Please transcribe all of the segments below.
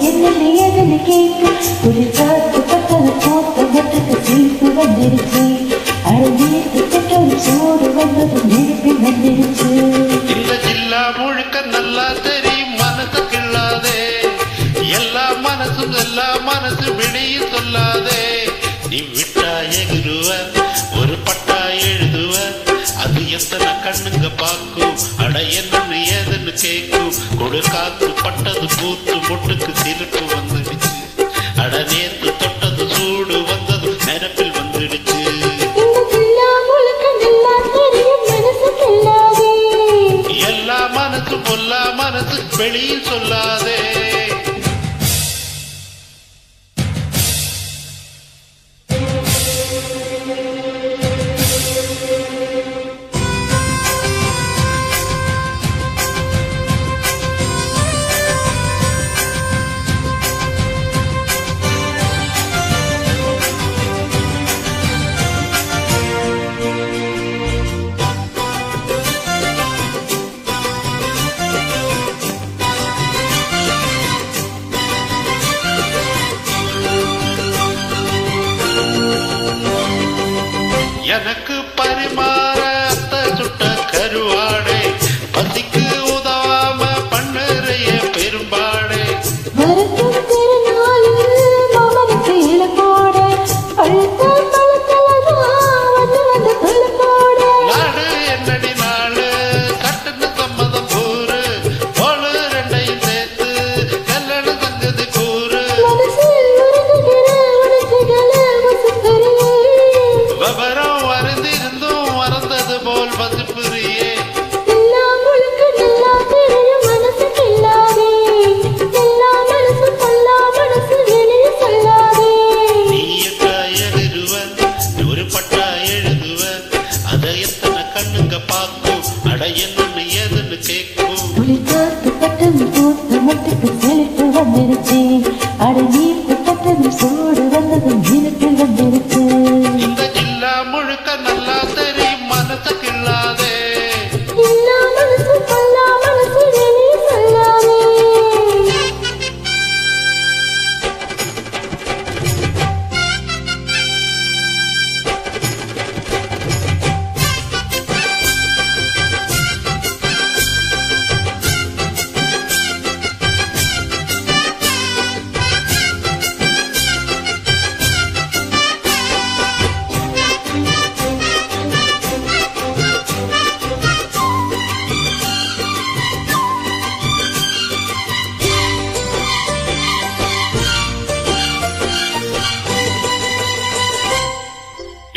என்னன்னு ஏதுன்னு கேட்க ஒரு காத்து பட்டது போட்ட மட்டுக்கு சீப்பு வந்துருச்சு. அழகேத்து பெற்றோரு சோறு வந்தது நெருப்பி வந்துருச்சு. இந்த ஜில்லா முழுக்க நல்லா தெரியும் மனசு கிள்ளாதே, எல்லா மனசும் எல்லா மனசு வெளியில் சொல்லாதே. நீ விட்டா எகிருவ ஒரு பட்டா எழுதுவ, அது எத்தனை கண்ணுங்க பார்க்கும், அட என்னன்னு ஏதுன்னு கேட்கும். கொடு காத்து பட்டது பூத்து மொட்டுக்கு சிரிப்பு வந்துடுச்சு, அட நேத்து தொட்டது சூடு வந்தது நெருப்பில் வந்துடுச்சு. எல்லா மனசு பொல்லா மனசு வெளியில் சொல்லாதே. எனக்கு பரிமாற அத்த சுட்ட கருவாடே, பசிக்கு உதவாம பண்ணுறைய பெரும்பாடே. நாடு என்னடி நாடு கட்டுன்னு சம்மதம் கூறு, போலு ரெண்டையும் சேர்த்து கல்லணு செஞ்சது கூறு. விவரம் அறிந்திருந்தும் மறந்தது போல் பசிப்புரியே. நீயக்கா எழுதுவ ஒரு பட்டா எழுதுவ, அதை எத்தனை கண்ணுங்க பார்க்கும், அட என்னன்னு ஏதுன்னு கேட்கும். சோடு வந்தது ஜீனத்தில் வந்துருச்சு. இந்த ஜில்லா முழுக்க நல்லா தெரியும் மனசு கிள்ளாதே.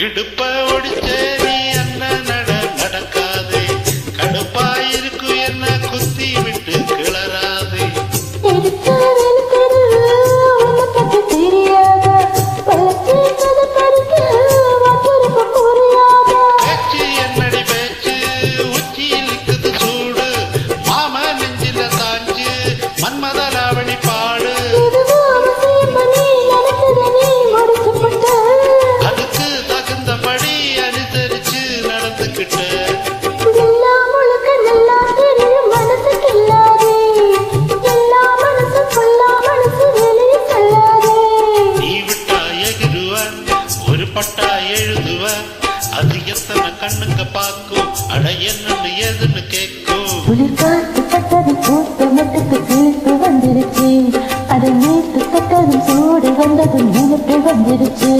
இடுப்ப ஒடிச்சே நீ என்ன நட நடக்காதே, கடுப்பாயிருக்கு என்ன குத்தி விட்டு கிளறாதே. பேச்சு என்னடி பேச்சு உச்சியில் இருக்குது சூடு, மாம நெஞ்சில சாஞ்சு மன்மதலாவணி பாடு. அதுக்கு தகுந்தபடி அனுசரிச்சு நடந்துக்கிட்ட. நீ விட்டா எகிருவ ஒரு பட்டா எழுதுவ, அது எத்தனை கண்ணுங்க பார்க்கும், அட என்னன்னு ஏதுன்னு கேட்கும். அதை நேற்று தொட்டதும் சூடு வந்ததும் நினைப்பு வந்துருச்சு.